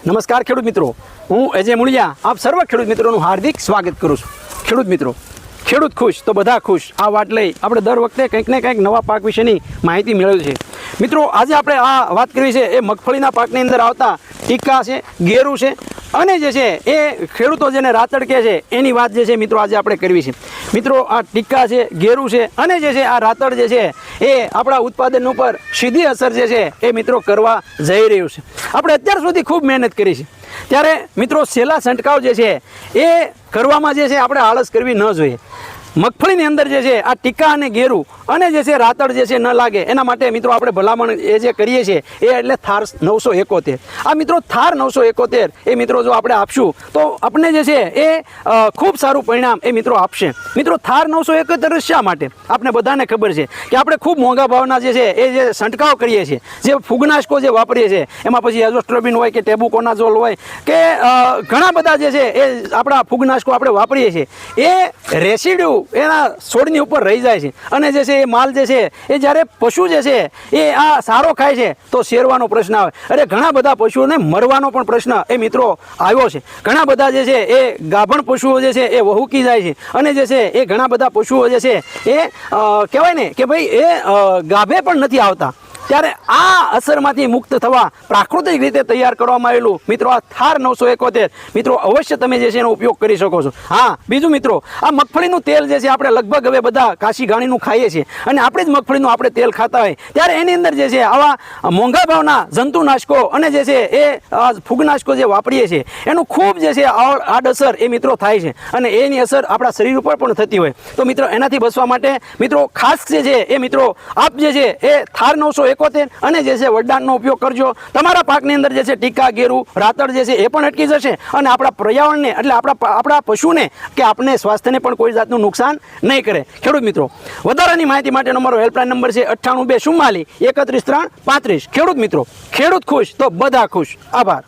નમસ્કાર ખેડૂત મિત્રો, હું અજય મુળિયા આપ સર્વ ખેડૂત મિત્રોનું હાર્દિક સ્વાગત કરું છું। ખેડૂત મિત્રો, ખેડૂત ખુશ તો બધા ખુશ આ વાત લઈ આપણે દર વખતે કંઈક ને કંઈક નવા પાક વિશેની માહિતી મેળવી છે। મિત્રો, આજે આપણે આ વાત કરવી છે એ મગફળીના પાકની અંદર આવતા ટીકા છે, ગેરું છે અને જે છે એ ખેડૂતો જેને રાતડ કહે છે એની વાત જે છે મિત્રો આજે આપણે કરવી છે। મિત્રો, આ ટીકા છે, ગેરું છે અને જે છે આ રાતડ જે છે એ આપણા ઉત્પાદન ઉપર સીધી અસર જે છે એ મિત્રો કરવા જઈ રહ્યું છે। આપણે અત્યાર સુધી ખૂબ મહેનત કરી છે, ત્યારે મિત્રો છેલ્લા છંટકાવ જે છે એ કરવામાં જે છે આપણે આળસ કરવી ન જોઈએ। મગફળીની અંદર જે છે આ ટીકા અને ગેરું અને જે છે રાતડ જે છે ન લાગે એના માટે મિત્રો આપણે ભલામણ એ જે કરીએ છીએ એ એટલે થાર 971। આ મિત્રો થાર 971 એ મિત્રો જો આપણે આપશું તો આપણે જે છે એ ખૂબ સારું પરિણામ એ મિત્રો આપશે। મિત્રો, થાર 971 શા માટે આપણે બધાને ખબર છે કે આપણે ખૂબ મોંઘા ભાવના જે છે એ જે છંટકાવ કરીએ છીએ, જે ફૂગનાશકો જે વાપરીએ છીએ એમાં પછી એઝોસ્ટ્રોબિન હોય કે ટેબુકોનાઝોલ હોય કે ઘણા બધા જે છે એ આપણા ફૂગનાશકો આપણે વાપરીએ છીએ, એ રેસિડ્યુ એના છોડની ઉપર રહી જાય છે અને જે છે એ માલ જે છે એ જ્યારે પશુ જે છે એ આ સારો ખાય છે તો શેરવાનો પ્રશ્ન આવે, અરે ઘણા બધા પશુઓને મરવાનો પણ પ્રશ્ન એ મિત્રો આવ્યો છે। ઘણા બધા જે છે એ ગાભણ પશુઓ જે છે એ વહુકી જાય છે અને જે છે એ ઘણા બધા પશુઓ જે છે એ કહેવાય ને કે ભાઈ એ ગાભે પણ નથી આવતા। ત્યારે આ અસરમાંથી મુક્ત થવા પ્રાકૃતિક રીતે તૈયાર કરવામાં આવેલું મિત્રો આ થાર 971 મિત્રો અવશ્ય તમે જે છે એનો ઉપયોગ કરી શકો છો। હા, બીજું મિત્રો, આ મગફળીનું તેલ જે છે આપણે લગભગ હવે બધા કાશી ઘાણીનું ખાઈએ છીએ અને આપણે જ મગફળીનું આપણે તેલ ખાતા હોય ત્યારે એની અંદર જે છે આવા મોંઘા ભાવના જંતુનાશકો અને જે છે એ ફૂગનાશકો જે વાપરીએ છીએ એનું ખૂબ જે છે આડઅસર એ મિત્રો થાય છે અને એની અસર આપણા શરીર ઉપર પણ થતી હોય તો મિત્રો એનાથી બચવા માટે મિત્રો ખાસ જે છે એ મિત્રો આપ જે છે એ થાર 971 અને જે છે વરદાનનો ઉપયોગ કરજો। તમારા પાકની અંદર જે છે ટીકા, ગેરું, રાતડ જે છે એ પણ અટકી જશે અને આપણા પર્યાવરણને એટલે આપણા પશુને કે આપણે સ્વાસ્થ્યને પણ કોઈ જાતનું નુકસાન નહીં કરે। ખેડૂત મિત્રો, વધારાની માહિતી માટેનો મારો હેલ્પલાઇન નંબર છે 98 244 31 3 35। ખેડૂત મિત્રો, ખેડૂત ખુશ તો બધા ખુશ। આભાર।